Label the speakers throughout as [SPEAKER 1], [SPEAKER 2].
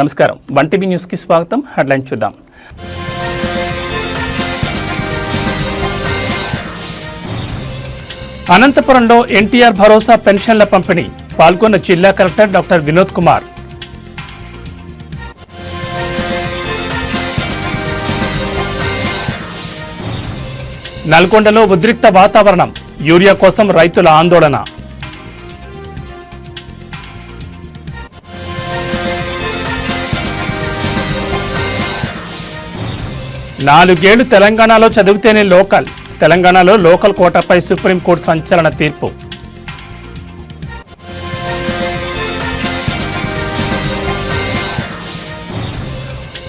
[SPEAKER 1] నమస్కారం. 1TV news కి స్వాగతం. హెడ్లైన్ చూద్దాం. అనంతపురంలో ఎన్టీఆర్ భరోసా పెన్షన్ల పంపిణీ పాల్గొన్న జిల్లా కలెక్టర్ డాక్టర్ వినోద్ కుమార్. నల్గొండలో ఉద్రిక్త వాతావరణం, యూరియా కోసం రైతుల ఆందోళన. నాలుగేళ్లు తెలంగాణలో చదివితేనే లోకల్. తెలంగాణలో లోకల్ కోటాపై సుప్రీంకోర్టు సంచలన తీర్పు.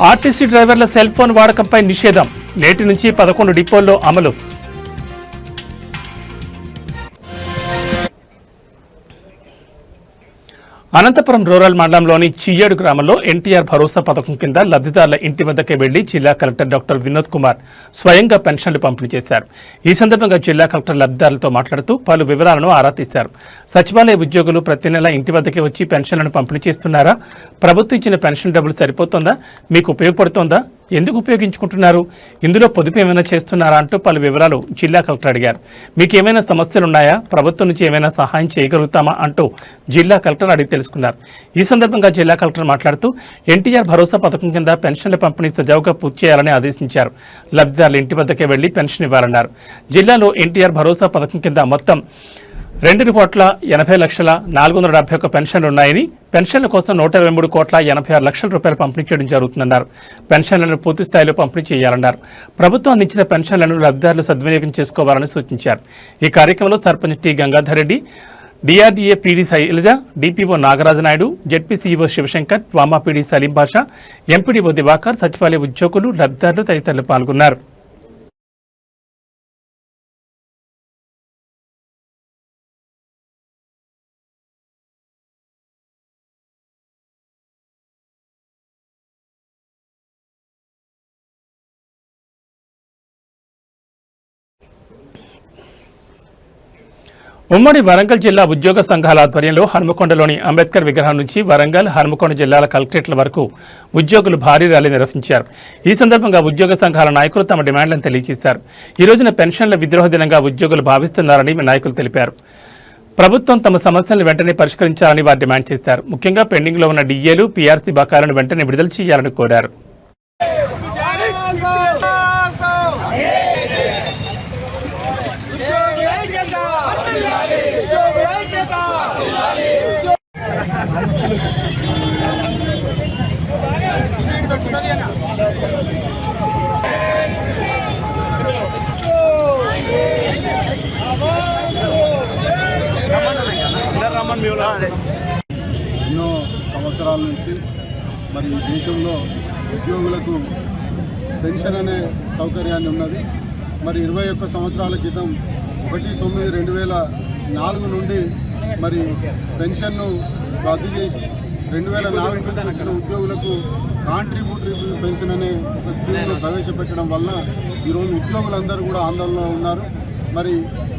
[SPEAKER 1] ఆర్టీసీ డ్రైవర్ల సెల్ ఫోన్ వాడకంపై నిషేధం నేటి నుంచి 11 డిపోల్లో అమలు. అనంతపురం రూరల్ మండలంలోని చియ్యేడు గ్రామంలో ఎన్టీఆర్ భరోసా పథకం కింద లబ్ధిదారుల ఇంటి వద్దకే వెళ్లి జిల్లా కలెక్టర్ డాక్టర్ వినోద్ కుమార్ స్వయంగా పెన్షన్లు పంపిణీ చేశారు. ఈ సందర్భంగా జిల్లా కలెక్టర్ లబ్ధిదారులతో మాట్లాడుతూ పలు వివరాలను ఆరా తీశారు. సచివాలయ ఉద్యోగులు ప్రతి నెల ఇంటి వద్దకే వచ్చి పెన్షన్లను పంపిణీ చేస్తున్నారా? ప్రభుత్వం ఇచ్చిన పెన్షన్ డబ్బులు సరిపోతుందా? మీకు ఉపయోగపడుతోందా? ఎందుకు ఉపయోగించుకుంటున్నారు? ఇందులో పొదుపు ఏమైనా చేస్తున్నారా అంటూ పలు వివరాలు జిల్లా కలెక్టర్ అడిగారు. మీకు ఏమైనా సమస్యలున్నాయా? ప్రభుత్వం నుంచి ఏమైనా సహాయం చేయగలుగుతామా అంటూ జిల్లా కలెక్టర్ అడిగి తెలుసుకున్నారు. ఈ సందర్భంగా జిల్లా కలెక్టర్ మాట్లాడుతూ ఎన్టీఆర్ భరోసా పథకం కింద పెన్షన్ల పంపిణీ సజావుగా పూర్తి చేయాలని ఆదేశించారు. లబ్ధిదారుల ఇంటి వద్దకే వెళ్లి పెన్షన్ ఇవ్వాలన్నారు. జిల్లాలో ఎన్టీఆర్ భరోసా పథకం కింద మొత్తం 2,80,471 పెన్షన్లు ఉన్నాయని, పెన్షన్ల కోసం 123,86 రూపాయలు పంపిణీ చేయడం జరుగుతుందన్నారు. పెన్షన్లను పూర్తి స్థాయిలో పంపిణీ చేయాలన్నారు. ప్రభుత్వం అందించిన పెన్షన్లను లబ్ధిదారులు సద్వినియోగం చేసుకోవాలని సూచించారు. ఈ కార్యక్రమంలో sarpanch T Gangadhar Reddy, DRDA PD Sailaja, DPO Nagaraja Naidu, ZP CEO Sivashankar, వామా పీడీ సలీం బాషా, ఎంపీడీఓ దివాకర్, సచివాలయ ఉద్యోగులు, లబ్ధిదారులు తదితరులు పాల్గొన్నారు. ఉమ్మడి వరంగల్ జిల్లా ఉద్యోగ సంఘాల ఆధ్వర్యంలో హనుమకొండలోని అంబేద్కర్ విగ్రహం నుంచి వరంగల్, హనుమకొండ జిల్లాల కలెక్టరేట్ల వరకు ఉద్యోగులు భారీ ర్యాలీ నిర్వహించారు. ఈ సందర్భంగా ఉద్యోగ సంఘాల నాయకులు తమ డిమాండ్లను తెలియజేశారు. ఈ రోజున పెన్షన్ల విద్రోహ దినంగా ఉద్యోగులు భావిస్తున్నారని నాయకులు తెలిపారు. ప్రభుత్వం తమ సమస్యలను వెంటనే పరిష్కరించాలని వారు డిమాండ్ చేశారు. ముఖ్యంగా పెండింగ్లో ఉన్న డిఏలు, పీఆర్సీ బకాయిలను వెంటనే విడుదల చేయాలని కోరారు.
[SPEAKER 2] ఎన్నో సంవత్సరాల నుంచి మరి ఈ దేశంలో ఉద్యోగులకు పెన్షన్ అనే సౌకర్యాన్ని ఉన్నది. మరి 21 సంవత్సరాల క్రితం 1/9/2004 నుండి మరి పెన్షన్ను రద్దు చేసి 2004 నుంచి వచ్చిన ఉద్యోగులకు కాంట్రిబ్యూటరీ పెన్షన్ అనే ఒక స్కీమ్ను ప్రవేశపెట్టడం వల్ల ఈరోజు ఉద్యోగులందరూ కూడా ఆందోళనలో ఉన్నారు. మరి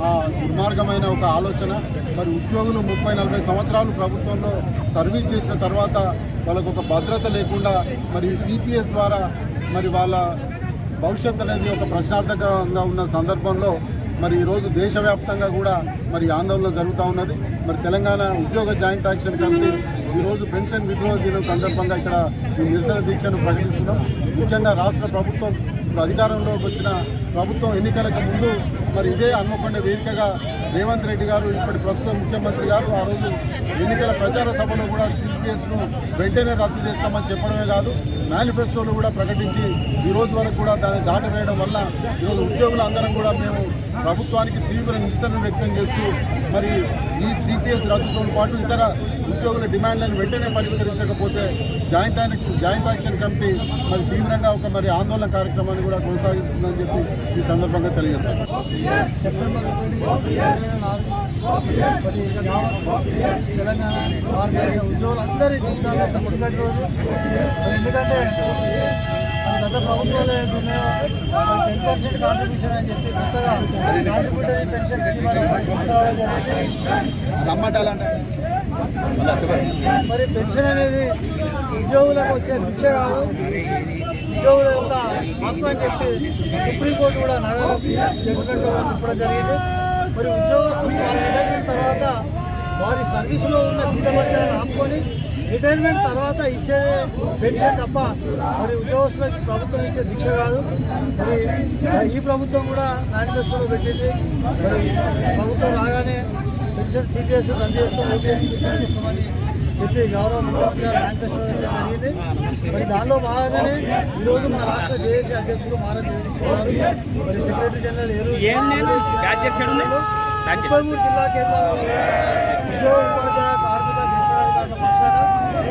[SPEAKER 2] ఆ దుర్మార్గమైన ఒక ఆలోచన, మరి ఉద్యోగులు 30-40 సంవత్సరాలు ప్రభుత్వంలో సర్వీస్ చేసిన తర్వాత వాళ్ళకు ఒక భద్రత లేకుండా మరి సిపిఎస్ ద్వారా మరి వాళ్ళ భవిష్యత్తు అనేది ఒక ప్రశాంతంగా ఉన్న సందర్భంలో మరి ఈరోజు దేశవ్యాప్తంగా కూడా మరి ఆందోళన జరుగుతూ ఉన్నది. మరి తెలంగాణ ఉద్యోగ జాయింట్ యాక్షన్ కమిటీ ఈరోజు పెన్షన్ విద్రోహ దినం సందర్భంగా ఇక్కడ ఈ నిరసన దీక్షను ప్రకటిస్తున్నాం. ముఖ్యంగా రాష్ట్ర ప్రభుత్వం అధికారంలోకి వచ్చిన ప్రభుత్వం ఎన్నికలకు ముందు మరి ఇదే హన్మకొండ వేదికగా రేవంత్ రెడ్డి గారు, ఇప్పటి ప్రస్తుత ముఖ్యమంత్రి గారు ఆ రోజు ఎన్నికల ప్రచార సభలో కూడా సిపిఎస్ను వెంటనే రద్దు చేస్తామని చెప్పడమే కాదు, మేనిఫెస్టోలు కూడా ప్రకటించి ఈ రోజు వరకు కూడా దాన్ని దాటవేయడం వల్ల ఈరోజు ఉద్యోగులందరం కూడా మేము ప్రభుత్వానికి తీవ్ర నిరసన వ్యక్తం చేస్తూ మరి ఈ సిపిఎస్ రద్దుతో పాటు ఇతర ఉద్యోగుల డిమాండ్లను వెంటనే పరిష్కరించకపోతే జాయింట్ యాక్షన్ కమిటీ మరి తీవ్రంగా ఒక మరి ఆందోళన కార్యక్రమాన్ని కూడా కొనసాగిస్తుందని చెప్పి ఈ సందర్భంగా తెలియజేస్తాను.
[SPEAKER 3] సెప్టెంబర్ 2024 తెలంగాణ భారతీయ ఉద్యోగులందరి జీవితాల్లో చక్కటి రోజు. ఎందుకంటే గత ప్రభుత్వాలు ఏదైతున్నాయో 10% కాంట్రిబ్యూషన్ అని చెప్పి కొత్తగా కాంట్రిబ్యూటరీ పెన్షన్ స్కీమ్ తీసుకురావడం జరిగింది. మరి పెన్షన్ అనేది ఉద్యోగులకు వచ్చే భిక్ష కాదు, ఉద్యోగుల యొక్క హక్కు అని చెప్పి సుప్రీంకోర్టు కూడా నగర జడ్జిమెంట్లో చెప్పడం జరిగింది. మరి ఉద్యోగస్తులు వారి రిటైర్మెంట్ తర్వాత వారి సర్వీసులో ఉన్న జీతభత్యాలను ఆపుకొని రిటైర్మెంట్ తర్వాత ఇచ్చే పెన్షన్ తప్ప మరి ఉద్యోగస్తులకు ప్రభుత్వం ఇచ్చే దీక్ష కాదు. మరి ఈ ప్రభుత్వం కూడా మేనిఫెస్టోలో పెట్టింది. మరి ప్రభుత్వం రాగానే పెన్షన్ సిపిఎస్ రద్దు చేస్తాం, ఓపీఎస్కి తీసుకొస్తామని చెప్పి గౌరవ ముఖ్యమంత్రి గారు మేనిఫెస్టో పెట్టడం జరిగింది. మరి దానిలో భాగంగానే ఈరోజు మా రాష్ట్ర జేఏసీ అధ్యక్షులు మారా జగదీశ్వర్ గారు, మరి సెక్రటరీ జనరల్ 33 జిల్లా కేంద్రాలలో కూడా ఉద్యోగ ఉపాధ్యాయ కార్మిక దేశాధికారుల పక్షాన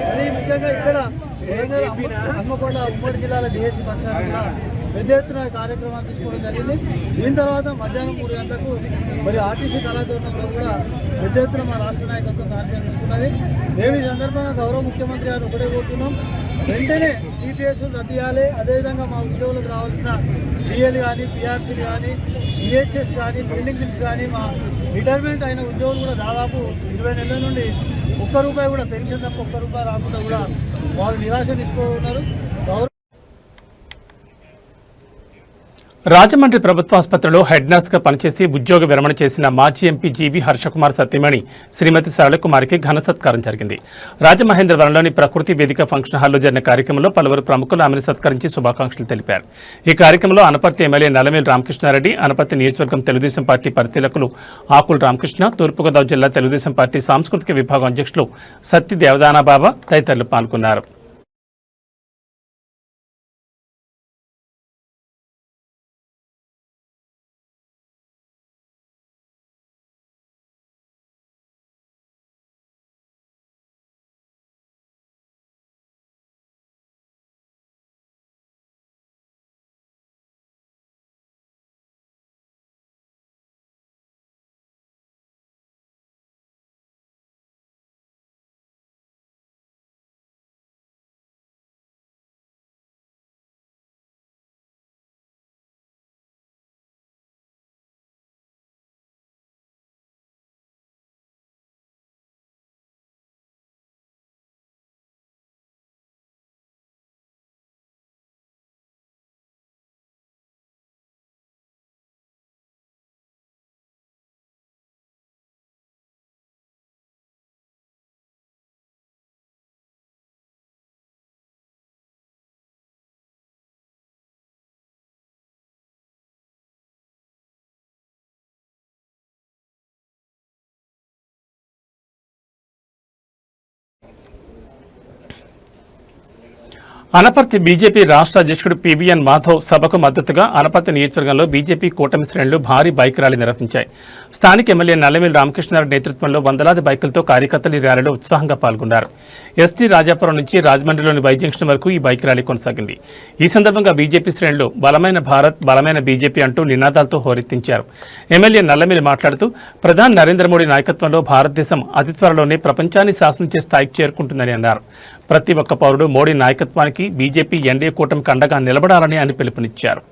[SPEAKER 3] మరి ముఖ్యంగా ఇక్కడ వరంగల్ హన్మకొండ ఉమ్మడి జిల్లాల జేఏసీ పక్షాన కూడా పెద్ద ఎత్తున కార్యక్రమాలు తీసుకోవడం జరిగింది. దీని తర్వాత మధ్యాహ్నం 3 గంటలకు మరి ఆర్టీసీ కళాతోరణంలో కూడా పెద్ద ఎత్తున మా రాష్ట్ర నాయకత్వం కార్యక్రమం తీసుకున్నది. మేము ఈ సందర్భంగా గౌరవ ముఖ్యమంత్రి గారు ఒకటే కోరుతున్నాం, వెంటనే సిపిఎస్ రద్దు చేయాలి. అదేవిధంగా మా ఉద్యోగులకు రావాల్సిన డిఎల్ కానీ, పిఆర్సీలు కానీ, ఈహెచ్ఎస్ కానీ, బిల్డింగ్ బిల్స్ కానీ, మా రిటైర్మెంట్ అయిన ఉద్యోగులు కూడా దాదాపు 20 నెలల నుండి ₹1 కూడా పెన్షన్ తప్ప ₹1 రాకుండా కూడా వాళ్ళు నిరాశ నిస్పృహున్నారు.
[SPEAKER 1] రాజమండ్రి ప్రభుత్వ ఆసుపత్రిలో హెడ్ నర్స్గా పనిచేసి ఉద్యోగ విరమణ చేసిన మాజీ ఎంపీ జీవి హర్షకుమార్ సత్యమణి శ్రీమతి సరళకుమారికి ఘన సత్కారం జరిగింది. రాజమహేంద్రవరంలోని ప్రకృతి వేదిక ఫంక్షన్ హాల్లో జరిగిన కార్యక్రమంలో పలువురు ప్రముఖులు ఆమెను సత్కరించి శుభాకాంక్షలు తెలిపారు. ఈ కార్యక్రమంలో అనపర్తి ఎమ్మెల్యే నల్లమేలి రామకృష్ణారెడ్డి, అనపర్తి నియోజకవర్గం తెలుగుదేశం పార్టీ పరిశీలకులు ఆకుల రామకృష్ణ, తూర్పుగోదావరి జిల్లా తెలుగుదేశం పార్టీ సాంస్కృతిక విభాగం అధ్యక్షులు సత్తి దేవదానాబాబా తదితరులు పాల్గొన్నారు. అనపర్తి బీజేపీ రాష్ట్ర అధ్యక్షుడు పివిఎన్ మాధవ్ సభకు మద్దతుగా అనపర్తి నియోజకవర్గంలో బీజేపీ కూటమి శ్రేణులు భారీ బైక్ ర్యాలీ నిర్వహించాయి. స్థానిక ఎమ్మెల్యే నల్లమేలి రామకృష్ణారెడ్డి నేతృత్వంలో వందలాది బైకులతో కార్యకర్తలు ఈ ర్యాలీలో ఉత్సాహంగా పాల్గొన్నారు. ఎస్టీ రాజాపురం నుంచి రాజమండ్రిలోని వై జంక్షన్ వరకు ఈ బైక్ ర్యాలీ కొనసాగింది. ఈ సందర్భంగా బీజేపీ శ్రేణులు బలమైన భారత్, బలమైన బీజేపీ అంటూ నినాదాలతో హోరెత్తించారు. ఎమ్మెల్యే నల్లమేలి మాట్లాడుతూ ప్రధాని నరేంద్ర మోడీ నాయకత్వంలో భారతదేశం అతి త్వరలోనే ప్రపంచాన్ని శాసించే స్థాయికి చేరుకుంటుందని అన్నారు. ప్రతి ఒక్క పౌరుడు మోడీ నాయకత్వానికి, బీజేపీ ఎన్డీఏ కూటమికి అండగా నిలబడాలని ఆయన పిలుపునిచ్చారు.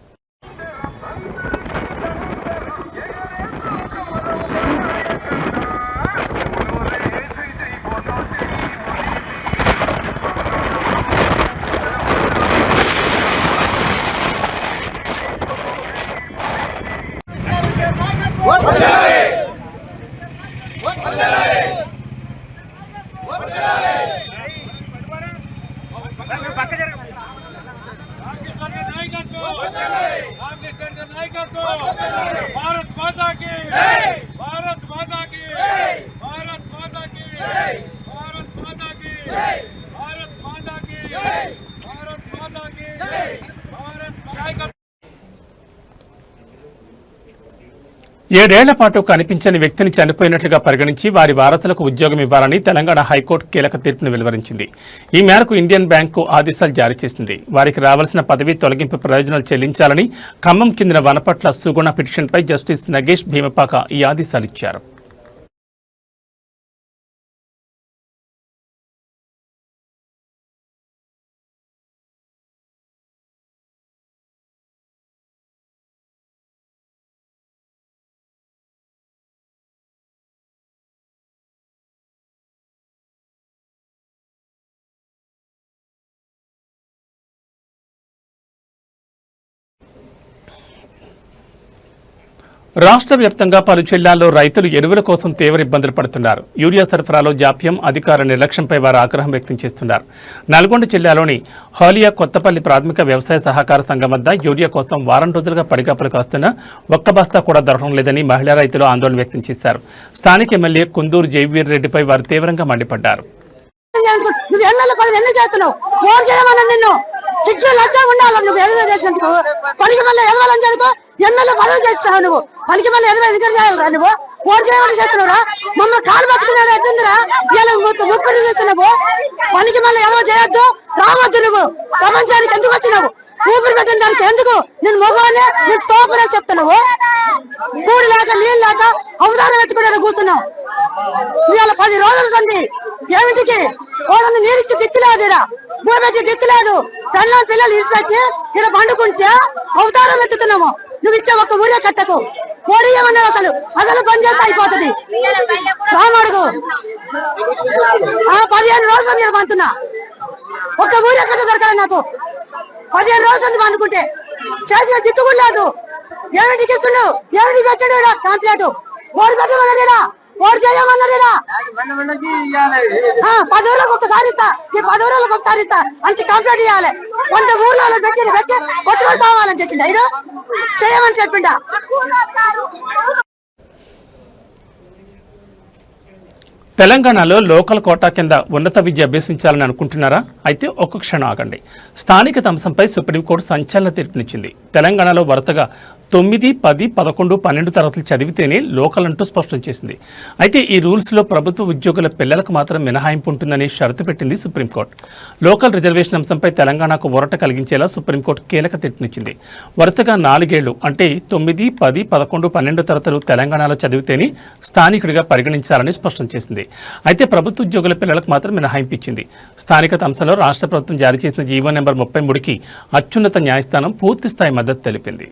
[SPEAKER 4] भारत माता की भारत माता की भारत माता की भारत माता की भारत माता की भारत माता की भारत
[SPEAKER 1] 7 ఏళ్ల పాటు కనిపించని వ్యక్తిని చనిపోయినట్లుగా పరిగణించి వారి వారసులకు ఉద్యోగం ఇవ్వాలని తెలంగాణ హైకోర్టు కీలక తీర్పును వెలువరించింది. ఈ మేరకు ఇండియన్ బ్యాంకు ఆదేశాలు జారీ చేసింది. వారికి రావాల్సిన పదవీ తొలగింపు ప్రయోజనాలు చెల్లించాలని ఖమ్మం చెందిన వనపట్ల సుగుణ పిటిషన్పై జస్టిస్ నగేష్ భీమపాక ఈ ఆదేశాలు ఇచ్చారు. రాష్ట్ర వ్యాప్తంగా పలు జిల్లాల్లో రైతులు ఎరువుల కోసం తీవ్ర ఇబ్బందులు పడుతున్నారు. యూరియా సరఫరాలో జాప్యం, అధికార నిర్లక్ష్యంపై వారు ఆగ్రహం వ్యక్తం చేస్తున్నారు. నల్గొండ జిల్లాలోని హాలియా కొత్తపల్లి ప్రాథమిక వ్యవసాయ సహకార సంఘం వద్ద యూరియా కోసం వారం రోజులుగా పడిగాపులు కాస్తున్నా ఒక్క బస్తా కూడా దొరకడం లేదని మహిళా రైతులు ఆందోళన వ్యక్తం చేశారు. స్థానిక ఎమ్మెల్యే కుందూరు జయవీర్ రెడ్డిపై వారు తీవ్రంగా మండిపడ్డారు.
[SPEAKER 5] సిగ్గు లజ్జ ఉండాలి. నువ్వు ఎదురు చేసినందుకు పనికి మళ్ళీ ఎదవాలని జరుగుతూ ఎమ్మెల్యే పదవి చేస్తున్నావు. నువ్వు పనికి మళ్ళీ ఎదురు ఎందుకు చేయాలరా? నువ్వు ఓటు చేయమని చేస్తున్నావురా? మమ్మల్ని కాలు పట్టుకున్నావు ఎత్తుందిరా? ఇలా ముప్పై చేస్తున్నావు. పనికి మళ్ళీ ఎదవ చేయొద్దు, రావద్దు. నువ్వు ప్రపంచానికి ఎందుకు వచ్చినావు? ఊపిరి పెట్టిన దానికి ఎందుకు? నేను మొగవానే నీకు తోపనే చెప్తున్నావు. కూడి లేక నీళ్ళు లేక అవధానం ఎత్తుకునే కూర్చున్నావు. ఇవాళ 10 రోజుల సంది ఏమిటికి వాళ్ళని నీరిచ్చి దిక్కులేదు, భూపెట్టి దిక్కులేదు. పిల్లలు ఇడిచిపెట్టి ఇలా పండుకుంటే అవతారం ఎత్తుతున్నాము. నువ్వు ఇచ్చే ఒక్క ఊరే కట్టకు. మోడీ ఏమన్నావు? అసలు పని చేస్తే అయిపోతుంది. రామడుగు 15 రోజుల నుంచి పంతున్నా ఒక్క ఊరే కట్ట దొరకాలి నాకు. 15 రోజుల నుంచి పండుకుంటే చేసిన దిక్కులేదు. ఏమిటికి ఇస్తున్నావు? ఏమిటి పెట్టాడు కాంప్లైంట్? ఓడి పెట్టమన్నాడా? ఓడి చేయమన్నాడా? 10 రోజులకు ఒకసారి ఇస్తా, ఈ 10 రోజులకు ఒకసారి ఇస్తా మంచి కంప్లైంట్ ఇవ్వాలి. 100 ఊర్లలో పెట్టి కొట్టుకొని కావాలని చేసిండ ఇది చేయమని చెప్పిండా?
[SPEAKER 1] తెలంగాణలో లోకల్ కోటా కింద ఉన్నత విద్య అభ్యసించాలని అనుకుంటున్నారా? అయితే ఒక్క క్షణం ఆగండి. స్థానిక అంశంపై సుప్రీంకోర్టు సంచలన తీర్పునిచ్చింది. తెలంగాణలో వరుసగా 9, 10, 11, 12 తరగతులు చదివితేనే లోకల్ అంటూ స్పష్టం చేసింది. అయితే ఈ రూల్స్లో ప్రభుత్వ ఉద్యోగుల పిల్లలకు మాత్రం మినహాయింపు ఉంటుందని షరతు పెట్టింది సుప్రీంకోర్టు. లోకల్ రిజర్వేషన్ అంశంపై తెలంగాణకు ఊరట కలిగించేలా సుప్రీంకోర్టు కీలక తీర్పునిచ్చింది. వరుసగా 4 ఏళ్లు అంటే 9, 10, 11, 12 తరగతులు తెలంగాణలో చదివితేనే స్థానికుడిగా పరిగణించాలని స్పష్టం చేసింది. అయితే ప్రభుత్వ ఉద్యోగుల పిల్లలకు మాత్రం మినహాయింపు ఇచ్చింది. స్థానికత అంశంలో రాష్ట్ర ప్రభుత్వం జారీ చేసిన జీవో నెంబర్ 33కి అత్యున్నత న్యాయస్థానం పూర్తిస్థాయి మద్దతు తెలిపింది.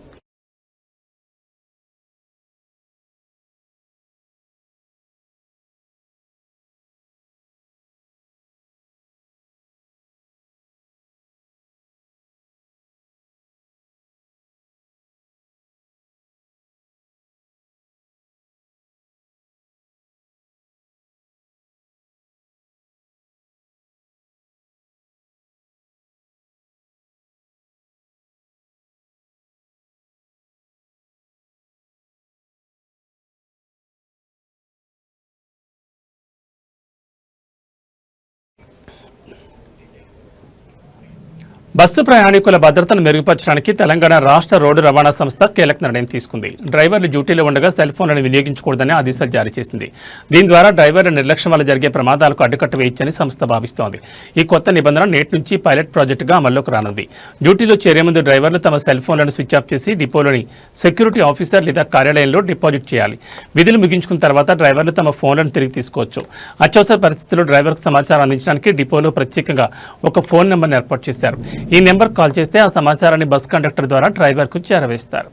[SPEAKER 1] బస్సు ప్రయాణికుల భద్రతను మెరుగుపరచడానికి తెలంగాణ రాష్ట్ర రోడ్డు రవాణా సంస్థ కీలక నిర్ణయం తీసుకుంది. డ్రైవర్లు డ్యూటీలో ఉండగా సెల్ ఫోన్లను వినియోగించకూడదని ఆదేశాలు జారీ చేసింది. దీని ద్వారా డ్రైవర్ల నిర్లక్ష్యం వల్ల జరిగే ప్రమాదాలకు అడ్డుకట్ట వేయొచ్చని సంస్థ భావిస్తోంది. ఈ కొత్త నిబంధన నేటి నుంచి పైలట్ ప్రాజెక్టుగా అమల్లోకి రానుంది. డ్యూటీలో చేరే ముందు డ్రైవర్లు తమ సెల్ ఫోన్లను స్విచ్ ఆఫ్ చేసి డిపోలోని సెక్యూరిటీ ఆఫీసర్ లేదా కార్యాలయంలో డిపాజిట్ చేయాలి. విధులు ముగించుకున్న తర్వాత డ్రైవర్లు తమ ఫోన్లను తిరిగి తీసుకోవచ్చు. అత్యవసర పరిస్థితుల్లో డ్రైవర్కు సమాచారం అందించడానికి డిపోలో ప్రత్యేకంగా ఒక ఫోన్ నెంబర్ను ఏర్పాటు చేశారు. ఈ నెంబర్ కాల్ చేస్తే ఆ సమాచారాన్ని బస్ కండక్టర్ ద్వారా డ్రైవర్కు చేరవేస్తారు.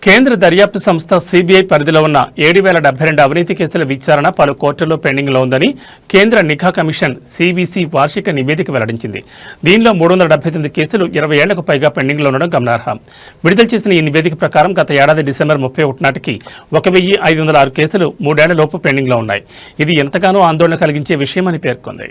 [SPEAKER 1] కేంద్ర దర్యాప్తు సంస్థ సిబిఐ పరిధిలో ఉన్న 7,072 అవినీతి కేసుల విచారణ పలు కోర్టుల్లో పెండింగ్లో ఉందని కేంద్ర నిఘా కమిషన్ సివిసి వార్షిక నివేదిక వెల్లడించింది. దీనిలో 379 కేసులు 20 ఏళ్లకు పైగా పెండింగ్లో ఉండడం గమనార్హం. విడుదల చేసిన ఈ నివేదిక ప్రకారం గత ఏడాది డిసెంబర్ 31 నాటికి 1,506 కేసులు 3 ఏళ్లలోపు పెండింగ్లో ఉన్నాయి. ఇది ఎంతగానో ఆందోళన కలిగించే విషయమని పేర్కొంది.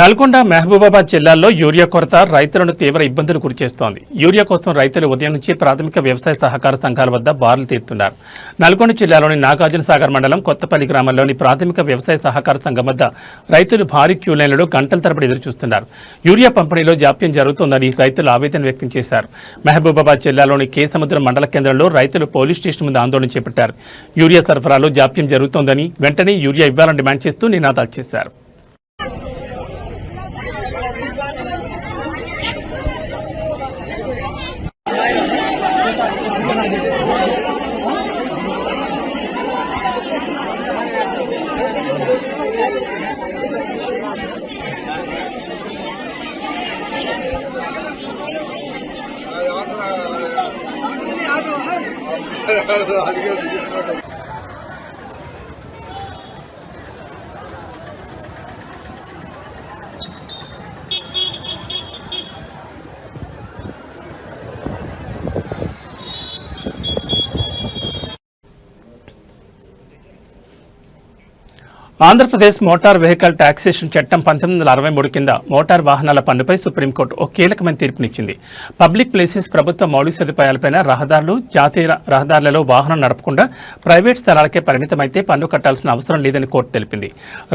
[SPEAKER 1] నల్గొండ మహబూబాబాద్ జిల్లాల్లో యూరియా కొరత రైతులను తీవ్ర ఇబ్బందులు గురిచేస్తోంది. యూరియా కోసం రైతులు ఉదయం నుంచి ప్రాథమిక వ్యవసాయ సహకార సంఘాల వద్ద బారులు తీరుతున్నారు. నల్గొండ జిల్లాలోని నాగార్జున సాగర్ మండలం కొత్తపల్లి గ్రామంలోని ప్రాథమిక వ్యవసాయ సహకార సంఘం వద్ద రైతులు భారీ క్యూ లైన్లలో గంటల తరబడి ఎదురుచూస్తున్నారు. యూరియా పంపిణీలో జాప్యం జరుగుతోందని రైతులు ఆవేదన వ్యక్తం చేశారు. మహబూబాబాద్ జిల్లాలోని కేసముద్రం మండల కేంద్రంలో రైతులు పోలీస్ స్టేషన్ ముందు ఆందోళన చేపట్టారు. యూరియా సరఫరాలో జాప్యం జరుగుతోందని వెంటనే యూరియా ఇవ్వాలని డిమాండ్ చేస్తూ నినాదాలు చేశారు. ఆంధ్రప్రదేశ్ మోటార్ వెహికల్ టాక్సేషన్ చట్టం 1963 కింద మోటార్ వాహనాల పన్నుపై సుప్రీంకోర్టు ఒక కీలకమైన తీర్పునిచ్చింది. పబ్లిక్ ప్లేసెస్, ప్రభుత్వ మౌలిక సదుపాయాలపైన రహదారులు, జాతీయ రహదారులలో వాహనం నడపకుండా ప్రైవేట్ స్థలాలకే పరిమితమైతే పన్ను కట్టాల్సిన అవసరం లేదని కోర్టు తెలిపింది.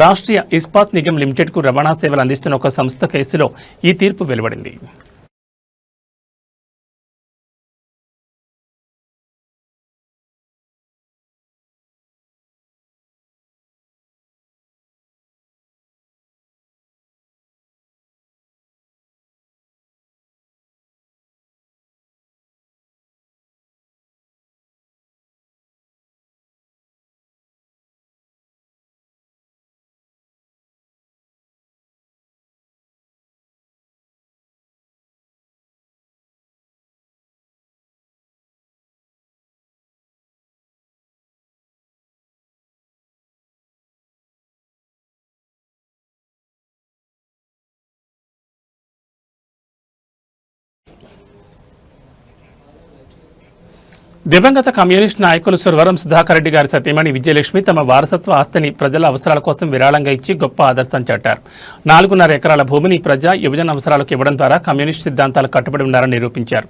[SPEAKER 1] రాష్ట్రీయ ఇస్పాత్ నిగమ్ లిమిటెడ్కు రవాణా సేవలు అందిస్తున్న ఒక సంస్థ కేసులో ఈ తీర్పు వెలువడింది. దివంగత కమ్యూనిస్ట్ నాయకులు సురవరం సుధాకర్ రెడ్డి గారి సతీమణి విజయలక్ష్మి తమ వారసత్వ ఆస్తిని ప్రజల అవసరాల కోసం విరాళంగా ఇచ్చి గొప్ప ఆదర్శం చాటారు. 4.5 ఎకరాల భూమిని ప్రజా యువజన అవసరాలకు ఇవ్వడం ద్వారా కమ్యూనిస్ట్ సిద్ధాంతాలకు కట్టుబడి ఉన్నారని నిరూపించారు.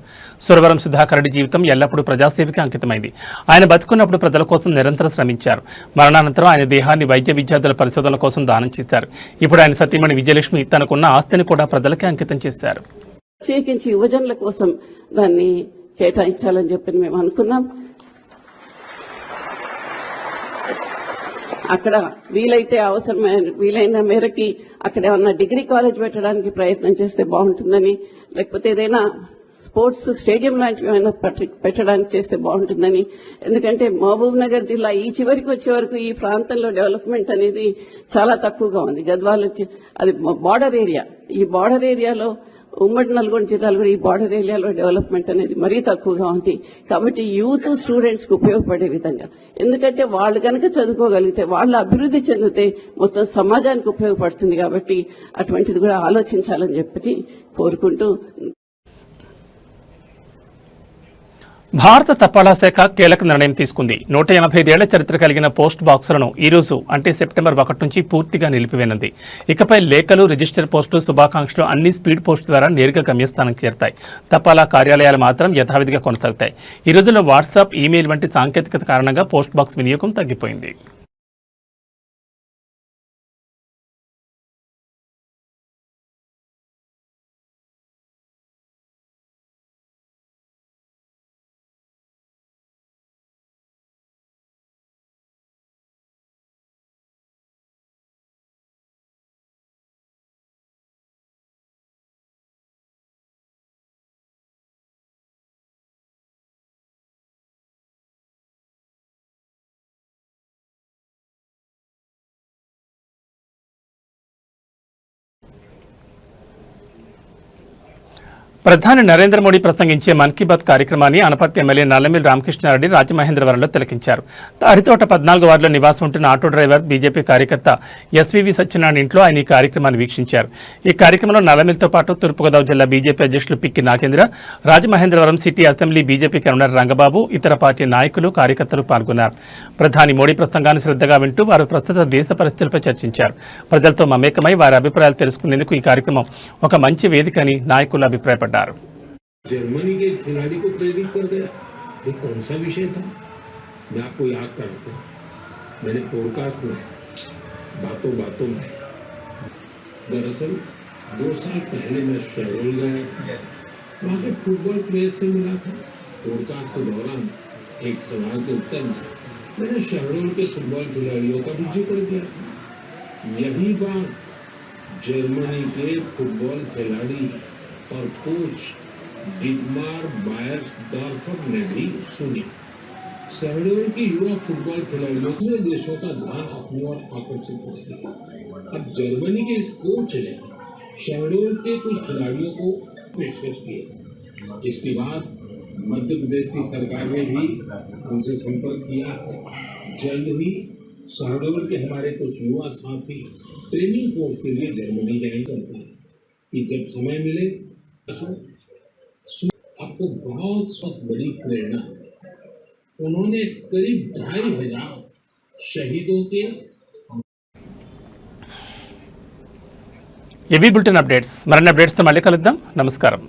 [SPEAKER 1] సురవరం సుధాకర్ రెడ్డి జీవితం ఎల్లప్పుడూ ప్రజాసేవకి అంకితమైంది. ఆయన బతుకున్నప్పుడు ప్రజల కోసం నిరంతరం శ్రమించారు. మరణానంతరం ఆయన దేహాన్ని వైద్య విద్యార్థుల పరిశోధనల కోసం దానం చేశారు. ఇప్పుడు ఆయన సతీమణి విజయలక్ష్మి తనకున్న ఆస్తిని కూడా ప్రజలకే అంకితం చేశారు.
[SPEAKER 6] ప్రత్యేకించి యువజనుల కోసం దాన్ని కేటాయించాలని చెప్పి మేము అనుకున్నాం. అక్కడ వీలైన మేరకి అక్కడ ఏమన్నా డిగ్రీ కాలేజ్ పెట్టడానికి ప్రయత్నం చేస్తే బాగుంటుందని, లేకపోతే ఏదైనా స్పోర్ట్స్ స్టేడియం లాంటివి ఏమైనా పెట్టడానికి చేస్తే బాగుంటుందని. ఎందుకంటే మహబూబ్ నగర్ జిల్లా ఈ చివరికి వచ్చే వరకు ఈ ప్రాంతంలో డెవలప్మెంట్ అనేది చాలా తక్కువగా ఉంది. గద్వాల్ అది బార్డర్ ఏరియా. ఈ బార్డర్ ఏరియాలో ఉమ్మడి నల్గొండ జిల్లాలో కూడా ఈ బార్డర్ ఏరియాలో డెవలప్మెంట్ అనేది మరీ తక్కువగా ఉంది. కాబట్టి యూత్ స్టూడెంట్స్ కు ఉపయోగపడే విధంగా, ఎందుకంటే వాళ్ళు కనుక చదువుకోగలిగితే, వాళ్ళు అభివృద్ధి చెందితే మొత్తం సమాజానికి ఉపయోగపడుతుంది. కాబట్టి అటువంటిది కూడా ఆలోచించాలని చెప్పి కోరుకుంటూ,
[SPEAKER 1] భారత తపాలా శాఖ కీలక నిర్ణయం తీసుకుంది. 185 ఏళ్ల చరిత్ర కలిగిన పోస్ట్ బాక్సులను ఈ రోజు అంటే సెప్టెంబర్ 1 నుంచి పూర్తిగా నిలిపివేయనుంది. ఇకపై లేఖలు, రిజిస్టర్ పోస్టు, శుభాకాంక్షలు అన్ని స్పీడ్ పోస్ట్ ద్వారా నేరుగా గమ్యస్థానానికి చేరతాయి. తపాలా కార్యాలయాలు మాత్రం యథావిధిగా కొనసాగుతాయి. ఈ రోజుల్లో వాట్సాప్, ఈమెయిల్ వంటి సాంకేతికత కారణంగా పోస్ట్ బాక్స్ వినియోగం తగ్గిపోయింది. ప్రధాని నరేంద్ర మోడీ ప్రసంగించే మన్ కీ బాత్ కార్యక్రమాన్ని అనపర్తి ఎమ్మెల్యే నల్లమిల్లి రామకృష్ణారెడ్డి రాజమహేంద్రవరంలో తిలకించారు. తారితోట 14 వార్డులో నివాసం ఉంటున్న ఆటో డ్రైవర్ బీజేపీ కార్యకర్త ఎస్వీవి సత్యనారాయణ ఇంట్లో ఆయన ఈ కార్యక్రమాన్ని వీక్షించారు. ఈ కార్యక్రమంలో నల్లమిల్లితో పాటు తూర్పుగోదావరి జిల్లా బీజేపీ అధ్యక్షులు Pikki Nagendra, Rajamahendravaram city assembly BJP convener Rangababu, ఇతర పార్టీ నాయకులు, కార్యకర్తలు పాల్గొన్నారు. ప్రధాని మోడీ ప్రసంగాన్ని శ్రద్ధగా వింటూ వారు ప్రస్తుత దేశ పరిస్థితులపై చర్చించారు. ప్రజలతో మమేకమై వారి అభిప్రాయాలు తెలుసుకునేందుకు ఈ కార్యక్రమం ఒక మంచి వేదిక అని నాయకులు అభిప్రాయపడ్డారు.
[SPEAKER 7] जर्मनी के खिलाड़ी को प्रेरित कर गया, ये कौन सा विषय था? मैं आपको याद कराता हूं, मैंने पॉडकास्ट में बातों में दरअसल 2 साल पहले मैं शहडोल गया था, वहां के फुटबॉल प्लेयर से मिला था. पॉडकास्ट के दौरान एक सवाल के उत्तर में मैंने शहडोल के फुटबॉल खिलाड़ियों का भी जिक्र किया था. यही बात जर्मनी के फुटबॉल खिलाड़ी और कोच डिटमार बायर्सडॉर्फर ने भी सुनी. शहडोल के युवा फुटबॉल खिलाड़ियों ने देशों का ध्यान अपनी ओर आकर्षित कर दिया. अब जर्मनी के इस कोच ने शहडोल के कुछ खिलाड़ियों को पेशकश किया. इसके बाद मध्य प्रदेश की सरकार ने भी उनसे संपर्क किया है. जल्द ही शहडोल के हमारे कुछ युवा साथी ट्रेनिंग कोर्स के लिए जर्मनी ज्वाइन करते हैं कि जब समय मिले आपको बहुत बड़ी प्रेरणा. उन्होंने करीब 2500 शहीदों के
[SPEAKER 1] ఇవి బులెటిన్ అప్డేట్స్. మరిన్ని అప్డేట్స్తో మళ్ళీ కలుద్దాం. నమస్కారం.